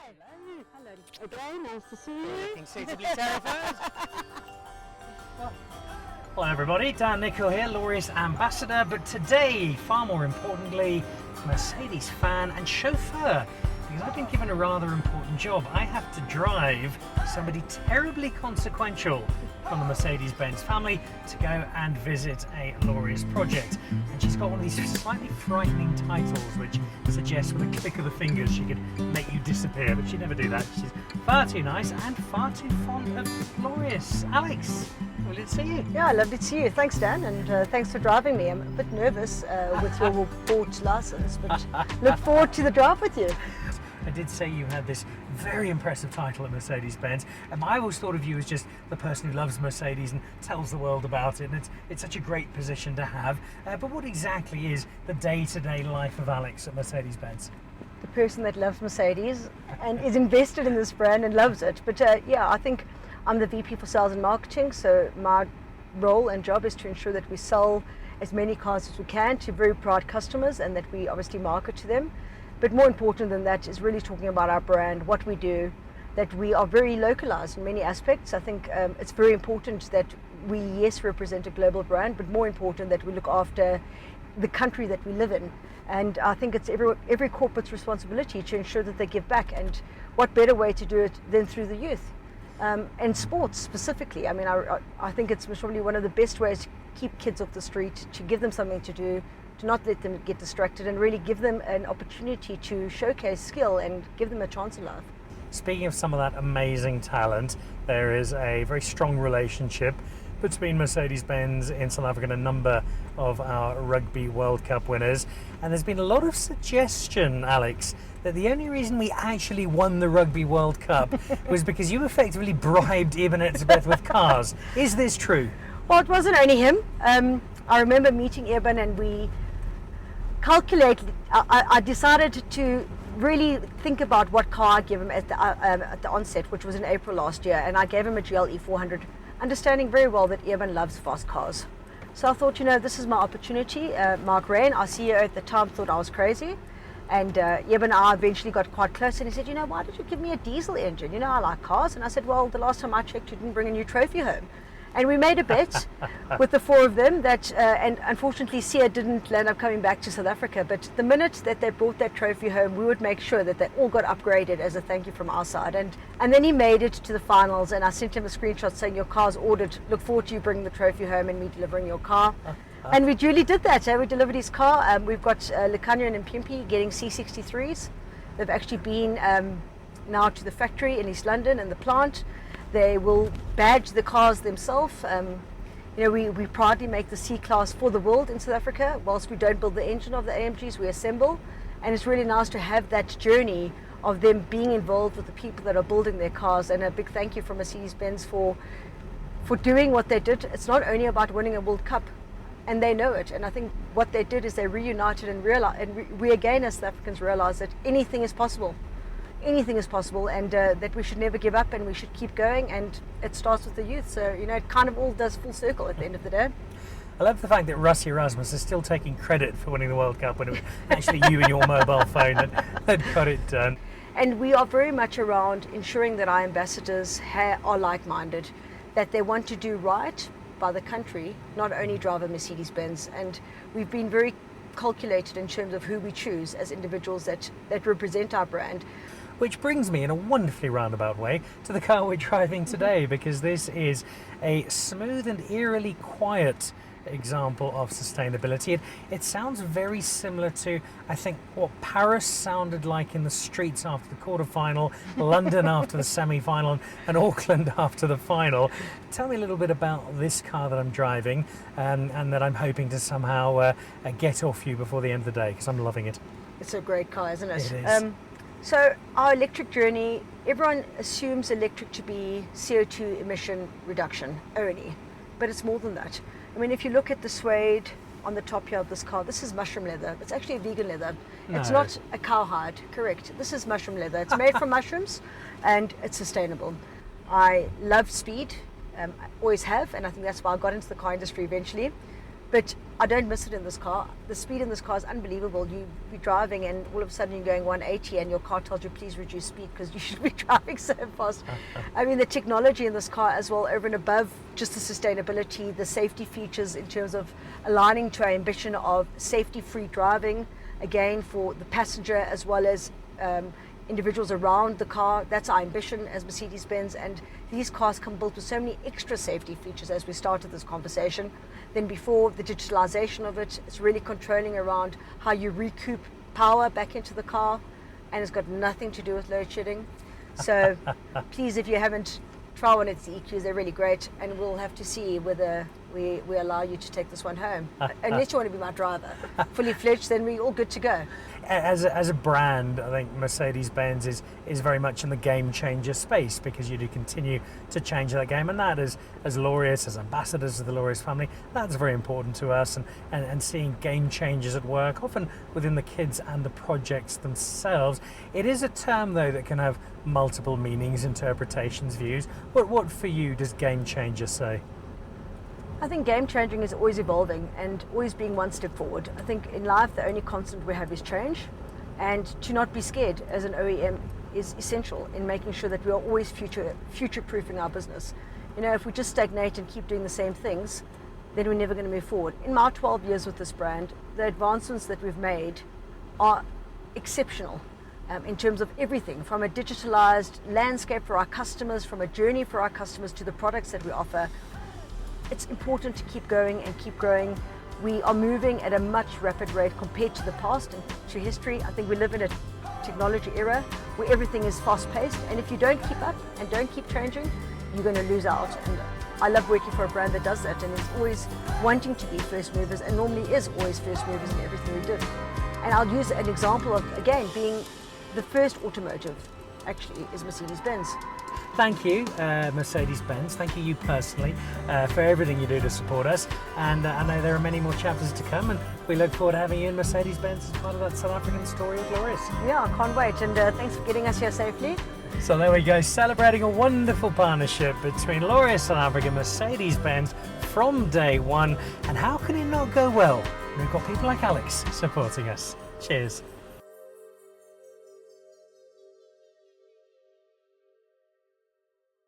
Hello. Again, nice to see you. Looking suitably terrified. Hello everybody, Dan Nichol here, Laureus ambassador, but today, far more importantly, Mercedes fan and chauffeur, because I've been given a rather important job. I have to drive somebody terribly consequential from the Mercedes-Benz family to go and visit a Laureus project. And she's got one of these slightly frightening titles which suggests with a click of the fingers she could make you disappear, but she'd never do that. She's far too nice and far too fond of Laureus. Alex, lovely to see you. Yeah, lovely to see you. Thanks, Dan, and thanks for driving me. I'm a bit nervous with your port license, but look forward to the drive with you. I did say you had this very impressive title at Mercedes-Benz, and I always thought of you as just the person who loves Mercedes and tells the world about it, and it's such a great position to have. But what exactly is the day-to-day life of Alex at Mercedes-Benz? The person that loves Mercedes and is invested in this brand and loves it. But yeah, I think I'm the VP for Sales and Marketing, so my role and job is to ensure that we sell as many cars as we can to very proud customers and that we obviously market to them. But more important than that is really talking about our brand, what we do, that we are very localized in many aspects. I think it's very important that we, yes, represent a global brand, but more important that we look after the country that we live in. And I think it's every corporate's responsibility to ensure that they give back. And what better way to do it than through the youth? And sports specifically. I mean, I think it's probably one of the best ways to keep kids off the street, to give them something to do, to not let them get distracted, and really give them an opportunity to showcase skill and give them a chance in life. Speaking of some of that amazing talent, there is a very strong relationship between Mercedes-Benz in South Africa and a number of our Rugby World Cup winners. And there's been a lot of suggestion, Alex, that the only reason we actually won the Rugby World Cup was because you effectively bribed Ibn Elizabeth with cars. Is this true? Well, it wasn't only him. I remember meeting Ibn and we calculated, I decided to really think about what car I gave him at the onset, which was in April last year, and I gave him a GLE 400, understanding very well that Ibn loves fast cars. So I thought, you know, this is my opportunity. Mark Rain, our CEO at the time, thought I was crazy, and Ibn and I eventually got quite close, and he said, you know, why did you give me a diesel engine? You know, I like cars. And I said, well, the last time I checked, you didn't bring a new trophy home. And we made a bet with the four of them that, and unfortunately Sia didn't end up coming back to South Africa, but the minute that they brought that trophy home, we would make sure that they all got upgraded as a thank you from our side. And then he made it to the finals, and I sent him a screenshot saying, your car's ordered, look forward to you bringing the trophy home and me delivering your car. And we duly did that. We delivered his car. We've got Lekanya and Mpimpi getting C63s. They've actually been now to the factory in East London and the plant. They will badge the cars themselves. You know, we proudly make the C-Class for the world in South Africa. Whilst we don't build the engine of the AMGs, we assemble. And it's really nice to have that journey of them being involved with the people that are building their cars. And a big thank you from Mercedes-Benz for doing what they did. It's not only about winning a World Cup, and they know it. And I think what they did is they reunited and realized, and we again as South Africans realize that anything is possible. Anything is possible, and that we should never give up and we should keep going, and it starts with the youth. So, you know, it kind of all does full circle at the end of the day. I love the fact that Rusty Erasmus is still taking credit for winning the World Cup when it was actually you and your mobile phone that got it done. And we are very much around ensuring that our ambassadors are like-minded, that they want to do right by the country, not only drive a Mercedes-Benz. And we've been very calculated in terms of who we choose as individuals that represent our brand. Which brings me in a wonderfully roundabout way to the car we're driving today, because this is a smooth and eerily quiet example of sustainability. It sounds very similar to, I think, what Paris sounded like in the streets after the quarterfinal, London after the semi-final, and Auckland after the final. Tell me a little bit about this car that I'm driving and that I'm hoping to somehow get off you before the end of the day, because I'm loving it. It's a great car, isn't it? It is. So our electric journey, everyone assumes electric to be CO2 emission reduction only, but it's more than that. I mean, if you look at the suede on the top here of this car, this is mushroom leather. It's actually a vegan leather. No. It's not a cowhide, correct. This is mushroom leather. It's made from mushrooms and it's sustainable. I love speed, I always have, and I think that's why I got into the car industry eventually. but I don't miss it in this car. The speed in this car is unbelievable. You be driving and all of a sudden you're going 180 and your car tells you please reduce speed because you should be driving so fast. I mean, the technology in this car as well, over and above just the sustainability, the safety features in terms of aligning to our ambition of safety-free driving, again for the passenger as well as individuals around the car. That's our ambition as Mercedes-Benz, and these cars come built with so many extra safety features as we started this conversation. Then before, the digitalization of it, it's really controlling around how you recoup power back into the car, and it's got nothing to do with load shedding. So please, if you haven't, try one of the EQs, they're really great, and we'll have to see whether we allow you to take this one home. Unless you want to be my driver, fully fledged, then we're all good to go. As a brand, I think Mercedes-Benz is very much in the game changer space, because you do continue to change that game, and that as Laureus, as ambassadors of the Laureus family, that's very important to us, and seeing game changers at work, often within the kids and the projects themselves. It is a term though that can have multiple meanings, interpretations, views. What for you does game changer say? I think game changing is always evolving and always being one step forward. I think in life the only constant we have is change, and to not be scared as an OEM is essential in making sure that we are always future-proofing our business. You know, if we just stagnate and keep doing the same things, then we're never going to move forward. In my 12 years with this brand, the advancements that we've made are exceptional. In terms of everything, from a digitalized landscape for our customers, from a journey for our customers to the products that we offer. It's important to keep going and keep growing. We are moving at a much rapid rate compared to the past and to history. I think we live in a technology era where everything is fast-paced, and if you don't keep up and don't keep changing, you're going to lose out. And I love working for a brand that does that and is always wanting to be first movers, and normally is always first movers in everything we do. And I'll use an example of, again, being the first automotive actually is Mercedes-Benz. Thank you, Mercedes-Benz. Thank you personally for everything you do to support us. And I know there are many more chapters to come, and we look forward to having you in Mercedes-Benz as part of that South African story of Laureus. Yeah, I can't wait. And thanks for getting us here safely. So there we go, celebrating a wonderful partnership between Laureus South Africa and Mercedes-Benz from day one. And how can it not go well when we've got people like Alex supporting us? Cheers.